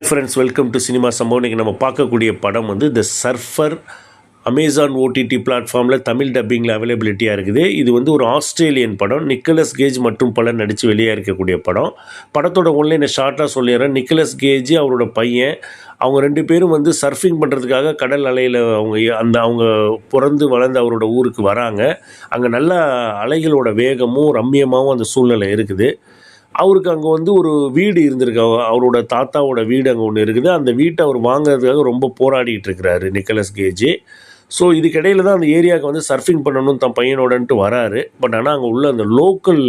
Friends, welcome to cinema சம்பவம். இன்றைக்கி நம்ம பார்க்கக்கூடிய படம் வந்து த சர்ஃபர். அமேசான் ஓடிடி பிளாட்ஃபார்மில் தமிழ் டப்பிங்கில் அவைலபிலிட்டியாக இருக்குது. இது வந்து ஒரு ஆஸ்திரேலியன் படம். நிக்கலஸ் கேஜ் மற்றும் பலர் நடித்து வெளியாக இருக்கக்கூடிய படம். படத்தோட ஒன்லைனை ஷார்ட்டாக சொல்லிடுறேன். நிக்கலஸ் கேஜ் அவரோட பையன், அவங்க ரெண்டு பேரும் வந்து சர்ஃபிங் பண்ணுறதுக்காக கடல் அலையில் அவங்க பிறந்து வளர்ந்து அவரோட ஊருக்கு வராங்க. அங்கே நல்ல அலைகளோட வேகமும் ரம்மியமாகவும் அந்த சூழ்நிலை இருக்குது. அவருக்கு அங்கே வந்து ஒரு வீடு இருந்திருக்கு. அவரோட தாத்தாவோட வீடு அங்கே ஒன்று இருக்குது. அந்த வீட்டை அவர் வாங்குறதுக்காக ரொம்ப போராடிட்டு இருக்கிறாரு நிக்கலஸ் கேஜ். ஸோ இதுக்கிடையில் தான் அந்த ஏரியாவுக்கு வந்து சர்ஃபிங் பண்ணணும் தன் பையனோடன்ட்டு வராரு. பட் ஆனால் அங்கே உள்ள அந்த லோக்கல்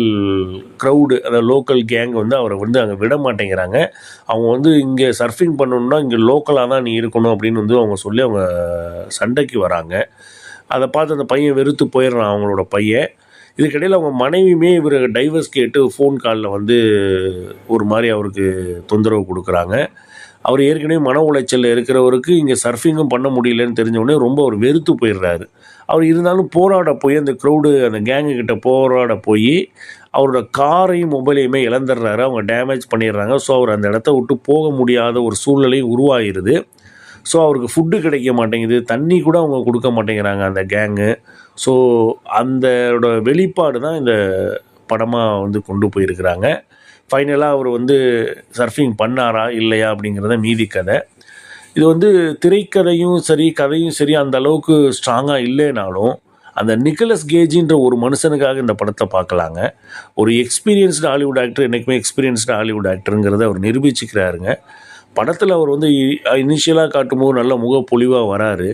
க்ரௌடு, அந்த லோக்கல் கேங் வந்து அவரை வந்து அங்கே விட மாட்டேங்கிறாங்க. அவங்க வந்து இங்கே சர்ஃபிங் பண்ணணுன்னா இங்கே லோக்கலாக தான் நீ இருக்கணும் அப்படின்னு வந்து அவங்க சொல்லி அவங்க சண்டைக்கு வராங்க. அதை பார்த்து அந்த பையன் வெறுத்து போயிடுறான், அவங்களோட பையன். இதுக்கிடையில் அவங்க மனைவியுமே இவர் டைவர்ஸ் கேட்டு ஃபோன் காலில் வந்து ஒரு மாதிரி அவருக்கு தொந்தரவு கொடுக்குறாங்க. அவர் ஏற்கனவே மன உளைச்சலில் இருக்கிறவருக்கு இங்கே சர்ஃபிங்கும் பண்ண முடியலன்னு தெரிஞ்சவுடனே ரொம்ப அவர் வெறுத்து போயிடுறாரு. அவர் இருந்தாலும் போராட போய் அந்த க்ரௌடு, அந்த கேங்குக்கிட்ட போராட போய் அவரோட காரையும் மொபைலையுமே இழந்துடுறாரு. அவங்க டேமேஜ் பண்ணிடுறாங்க. ஸோ அவர் அந்த இடத்த விட்டு போக முடியாத ஒரு சூழ்நிலையும் உருவாகிடுது. ஸோ அவருக்கு ஃபுட்டு கிடைக்க மாட்டேங்குது, தண்ணி கூட அவங்க கொடுக்க மாட்டேங்கிறாங்க அந்த கேங்கு. ஸோ அந்தோட வெளிப்பாடு தான் இந்த படமாக வந்து கொண்டு போயிருக்கிறாங்க. ஃபைனலாக அவர் வந்து சர்ஃபிங் பண்ணாரா இல்லையா அப்படிங்கிறத மீதி கதை. இது வந்து திரைக்கதையும் சரி கதையும் சரி அந்த அளவுக்கு ஸ்ட்ராங்காக இல்லைனாலும் அந்த நிக்கலஸ் கேஜின்ற ஒரு மனுஷனுக்காக இந்த படத்தை பார்க்கலாங்க. ஒரு எக்ஸ்பீரியன்ஸ்டு ஹாலிவுட் ஆக்டர் என்றைக்குமே எக்ஸ்பீரியன்ஸ்டு ஹாலிவுட் ஆக்டருங்கிறத அவர் நிரூபிச்சுக்கிறாருங்க. படத்தில் அவர் வந்து இனிஷியலாக காட்டும்போது நல்ல முகப்பொலிவாக வராரு.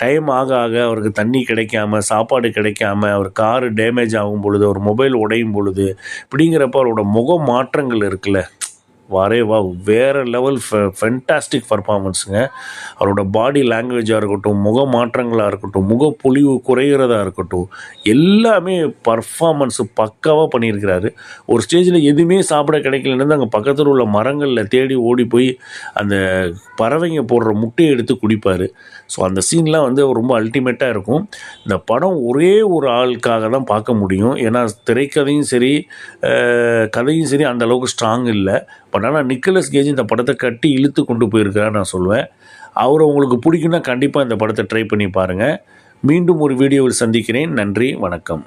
டைம் ஆக ஆக அவருக்கு தண்ணி கிடைக்காம, சாப்பாடு கிடைக்காம, அவர் காரு டேமேஜ் ஆகும் பொழுது, அவர் மொபைல் உடையும் பொழுது, இப்படிங்கிறப்ப அவரோட முக மாற்றங்கள் இருக்குல்ல, வேறு லெவல் ஃபென்டாஸ்டிக் பர்ஃபார்மன்ஸுங்க. அவரோட பாடி லாங்குவேஜாக இருக்கட்டும், முக மாற்றங்களாக இருக்கட்டும், முகப்பொலிவு குறைகிறதா இருக்கட்டும், எல்லாமே பர்ஃபார்மன்ஸு பக்காவாக பண்ணியிருக்கிறாரு. ஒரு ஸ்டேஜில் எதுவுமே சாப்பிட கிடைக்கலன்னு அங்கே பக்கத்தில் உள்ள மரங்களில் தேடி ஓடி போய் அந்த பறவைங்க போடுற முட்டையை எடுத்து குடிப்பார். ஸோ அந்த சீன்லாம் வந்து ரொம்ப அல்டிமேட்டாக இருக்கும். இந்த படம் ஒரே ஒரு ஆளுக்காக தான் பார்க்க முடியும். ஏன்னா திரைக்கதையும் சரி கதையும் சரி அந்த அளவுக்கு ஸ்ட்ராங் இல்லை. பட் ஆனால் நிக்கலஸ் கேஜ் இந்த படத்தை கட்டி இழுத்து கொண்டு போயிருக்கிறார் நான் சொல்வேன். அவரை உங்களுக்கு பிடிக்குன்னா கண்டிப்பாக இந்த படத்தை ட்ரை பண்ணி பாருங்கள். மீண்டும் ஒரு வீடியோவில் சந்திக்கிறேன். நன்றி, வணக்கம்.